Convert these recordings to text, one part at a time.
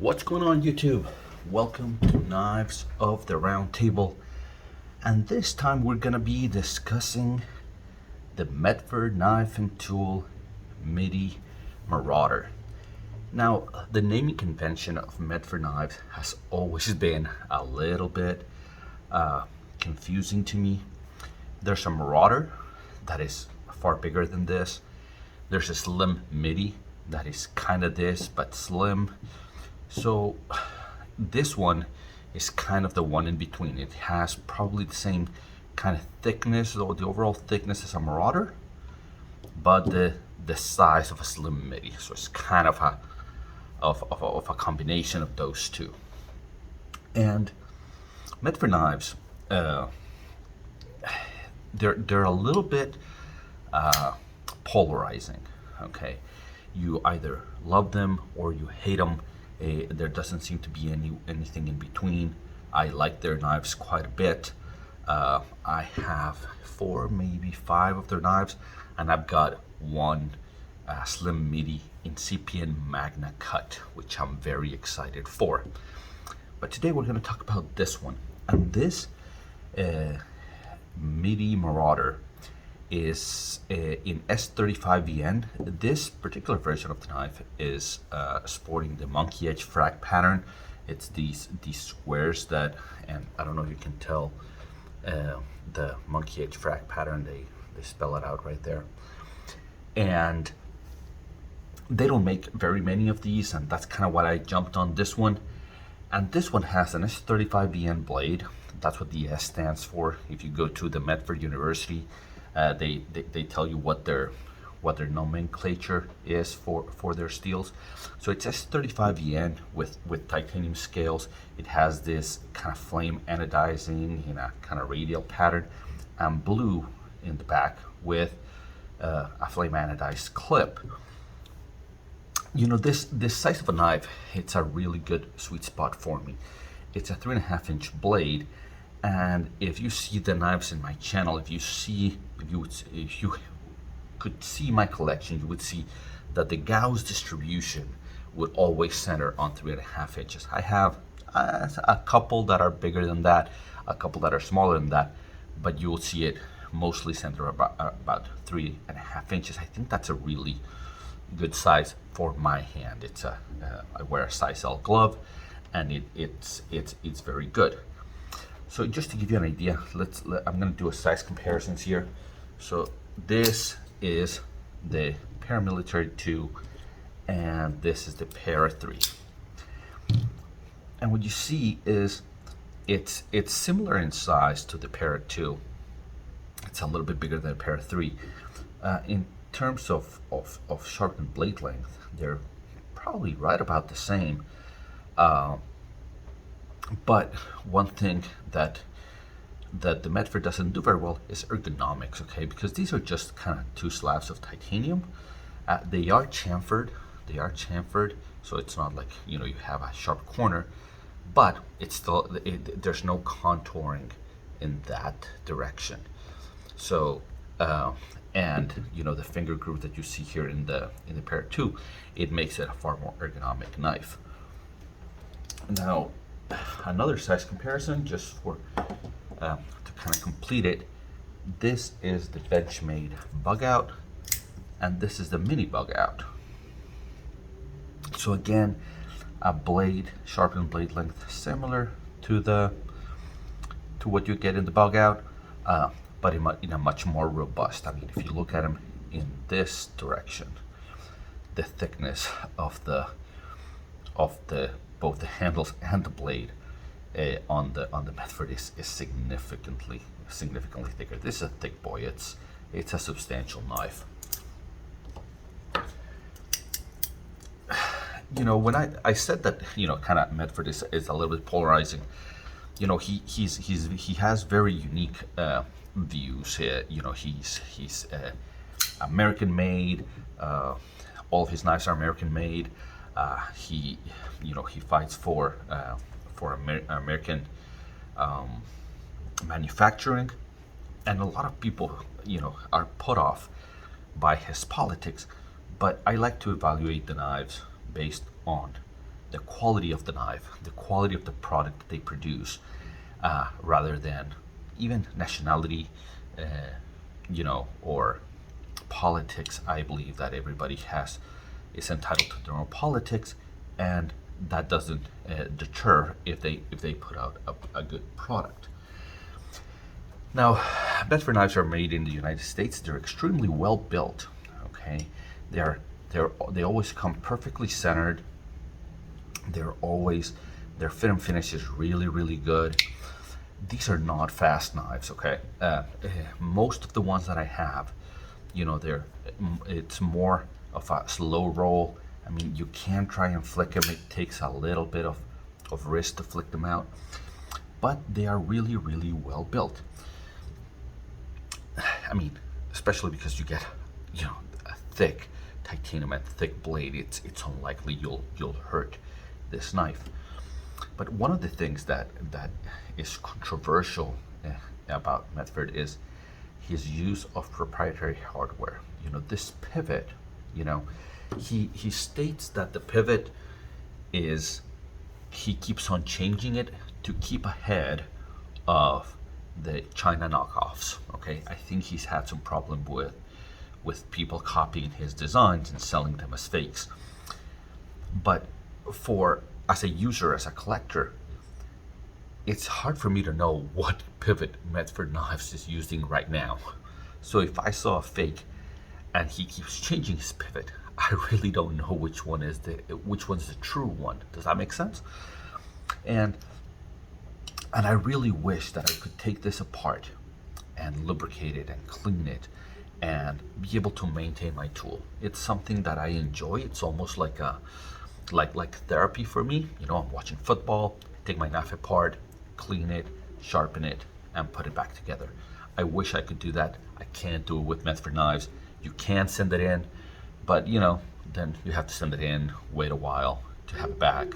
What's going on, YouTube? Welcome to Knives of the Round Table, and this time we're gonna be discussing the Medford knife and tool Midi Marauder. Now, the naming convention of Medford knives has always been a little bit confusing to me. There's a Marauder that is far bigger than this. There's a slim Midi that is kind of this but slim. So this one is kind of the one in between. It has probably the same kind of thickness, or the overall thickness as a Marauder, but the size of a slim Midi. So it's kind of a combination of those two. And Medford knives, they're a little bit polarizing. Okay, you either love them or you hate them. There doesn't seem to be anything in between. I like their knives quite a bit. I have 4, maybe 5 of their knives, and I've got one slim Midi incipient Magna cut, which I'm very excited for. But today we're going to talk about this one, and this Midi Marauder is in S35VN. This particular version of the knife is sporting the monkey edge frag pattern. It's these squares that, and I don't know if you can tell the monkey edge frag pattern. They spell it out right there. And they don't make very many of these, and that's kind of why I jumped on this one. And this one has an S35VN blade. That's what the S stands for. If you go to the Medford University, they tell you what their nomenclature is for their steels. So it's S35VN with titanium scales. It has this kind of flame anodizing in a kind of radial pattern, and blue in the back with a flame anodized clip. You know, this size of a knife, it's a really good sweet spot for me. It's a 3.5-inch blade. And if you see the knives in my channel, if you could see my collection, you would see that the Gauss distribution would always center on 3.5 inches. I have a couple that are bigger than that, a couple that are smaller than that, but you will see it mostly center about 3.5 inches. I think that's a really good size for my hand. It's I wear a size L glove, and it's very good. So just to give you an idea, I'm going to do a size comparisons here. So this is the Paramilitary 2, and this is the Para 3. And what you see is it's similar in size to the Para 2. It's a little bit bigger than the Para 3. In terms of sharpened blade length, they're probably right about the same. But one thing that the Medford doesn't do very well is ergonomics, okay? Because these are just kind of 2 slabs of titanium. They are chamfered, so it's not like, you know, you have a sharp corner, but it's still, there's no contouring in that direction. So, and you know, the finger groove that you see here in the Para 2, it makes it a far more ergonomic knife. Now, another size comparison, just for to kind of complete it. This is the Benchmade bug out, and this is the mini bug out. So again, a blade, sharpened blade length similar to what you get in the bug out, but in a much more robust. I mean, if you look at them in this direction, the thickness of both the handles and the blade on the Medford is significantly thicker. This is a thick boy. It's a substantial knife. You know, when I said that, you know, kind of Medford is a little bit polarizing. You know, he has very unique views. You know, he's American made. All of his knives are American made. He fights for American manufacturing, and a lot of people, you know, are put off by his politics. But I like to evaluate the knives based on the quality of the knife, the quality of the product that they produce, rather than even nationality, or politics. I believe that everybody is entitled to their own politics, and that doesn't deter if they put out a good product. Now, Medford knives are made in the United States. They're extremely well built. Okay, they always come perfectly centered. Their fit and finish is really, really good. These are not fast knives. Okay, most of the ones that I have, it's more of a slow roll. I mean, you can try and flick them. It takes a little bit of wrist to flick them out, but they are really, really well built. I mean, especially because you get, a thick titanium and thick blade. It's unlikely you'll hurt this knife. But one of the things that is controversial about Medford is his use of proprietary hardware. This pivot. He states that the pivot is, he keeps on changing it to keep ahead of the China knockoffs. Okay, I think he's had some problem with people copying his designs and selling them as fakes. But as a user, as a collector, it's hard for me to know what pivot Medford Knives is using right now. So if I saw a fake and he keeps changing his pivot, I really don't know which one's the true one. Does that make sense? And I really wish that I could take this apart and lubricate it and clean it and be able to maintain my tool. It's something that I enjoy. It's almost like therapy for me. I'm watching football, take my knife apart, clean it, sharpen it, and put it back together. I wish I could do that. I can't do it with Medford knives. You can send it in, but then you have to send it in, wait a while to have it back.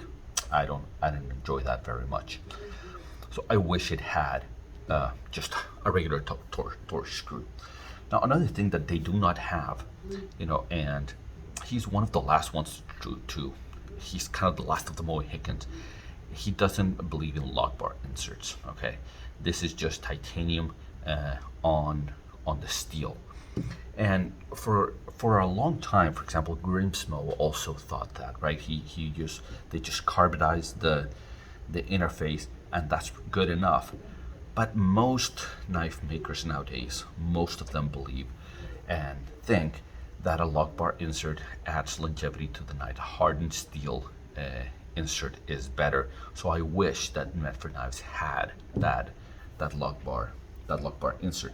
I didn't enjoy that very much. So I wish it had just a regular torch screw. Now, another thing that they do not have, and he's one of the last ones to he's kind of the last of the Mohicans. He doesn't believe in lock bar inserts. Okay, this is just titanium on the steel. And for a long time, for example, Grimsmo also thought that, right? They just carbonized the interface, and that's good enough. But most knife makers nowadays, most of them believe and think that a lock bar insert adds longevity to the knife. A hardened steel insert is better. So I wish that Medford knives had that lock bar insert.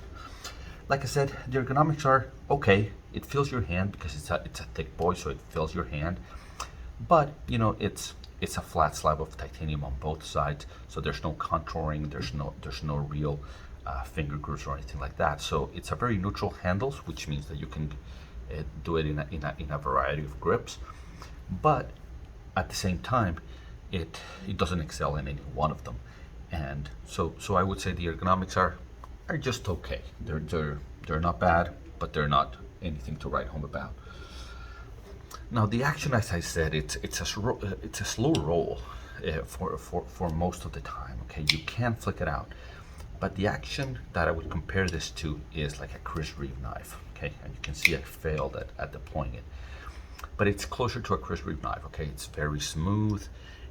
Like I said, the ergonomics are okay. It fills your hand because it's a thick boy, so it fills your hand. But it's a flat slab of titanium on both sides, so there's no contouring. There's no real finger grooves or anything like that. So it's a very neutral handles, which means that you can do it in a variety of grips. But at the same time, it doesn't excel in any one of them. And so I would say the ergonomics are just okay. They're not bad, but they're not anything to write home about. Now the action, as I said, it's a slow roll for most of the time. Okay, you can flick it out, but the action that I would compare this to is like a Chris Reeve knife. Okay, and you can see I failed at deploying it, but it's closer to a Chris Reeve knife. Okay, it's very smooth,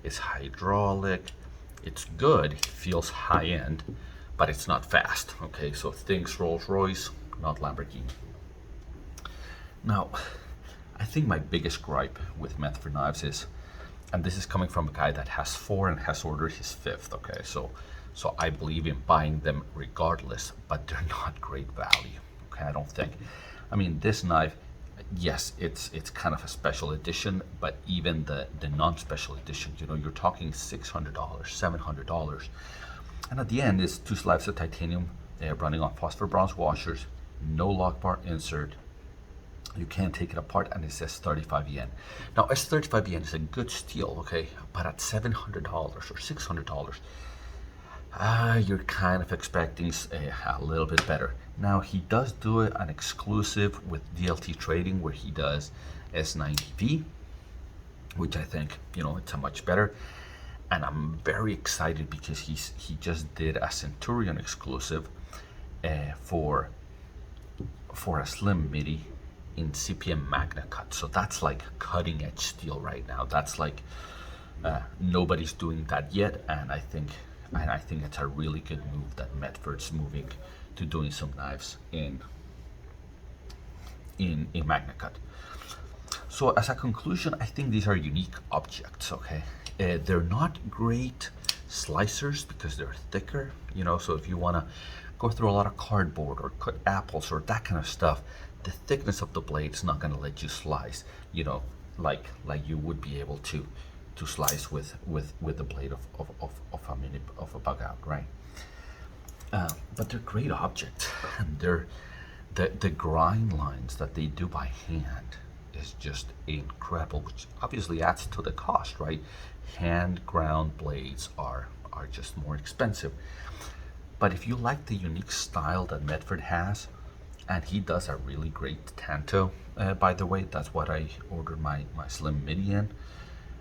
it's hydraulic, it's good, it feels high end, but it's not fast. Okay, so things Rolls Royce, not Lamborghini. Now, I think my biggest gripe with Medford knives is, and this is coming from a guy that has 4 and has ordered his 5th. Okay, so I believe in buying them regardless, but they're not great value. Okay, I don't think. I mean, this knife, yes, it's kind of a special edition, but even the non-special edition, you're talking $600, $700, and at the end is 2 slabs of titanium. They're running on phosphor bronze washers, no lock bar insert. You can't take it apart, and it says 35 yen. Now, S35 yen is a good steel, okay, but at $700 or $600, you're kind of expecting a little bit better. Now, he does do an exclusive with DLT Trading where he does S90V, which I think, you know, it's a much better. And I'm very excited because he just did a Centurion exclusive for a slim MIDI in CPM Magna Cut. So that's like cutting edge steel right now. That's like nobody's doing that yet, and I think it's a really good move that Medford's moving to doing some knives in Magna Cut. So as a conclusion, I think these are unique objects. Okay, they're not great slicers because they're thicker, you know. So if you want to go through a lot of cardboard or cut apples or that kind of stuff, the thickness of the blade is not going to let you slice, you know, like you would be able to slice with the blade of a bug out, right? But they're great objects, and they're the grind lines that they do by hand is just incredible, which obviously adds to the cost, right? Hand ground blades are just more expensive. But if you like the unique style that Medford has, and he does a really great Tanto, by the way, that's what I ordered my Slim Midi in.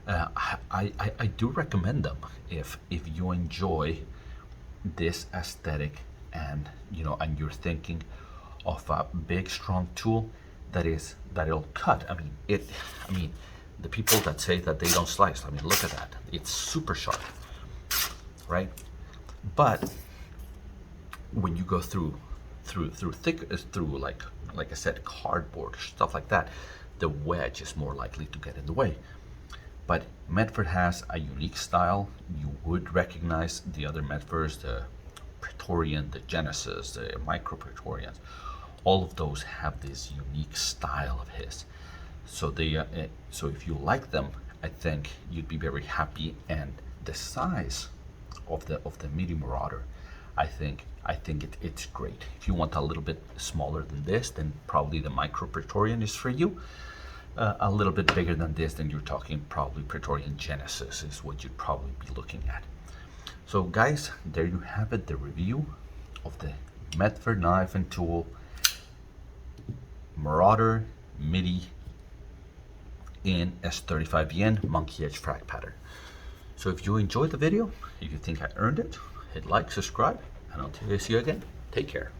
I do recommend them if you enjoy this aesthetic, and you know, and you're thinking of a big strong tool that'll cut. I mean, the people that say that they don't slice, I mean, look at that. It's super sharp, right? But when you go through like I said, cardboard, stuff like that, the wedge is more likely to get in the way. But Medford has a unique style. You would recognize the other Medfords, the Praetorian, the Genesis, the Micro Praetorians. All of those have this unique style of his. So so if you like them, I think you'd be very happy. And the size of the Midi Marauder, I think it's great. If you want a little bit smaller than this, then probably the Micro Praetorian is for you. A little bit bigger than this, then you're talking probably Praetorian Genesis is what you'd probably be looking at. So guys, there you have it, the review of the Medford knife and tool Marauder Midi in S35 monkey edge frag pattern. So if you enjoyed the video, if you think I earned it, hit like, subscribe, and until I see you again, take care.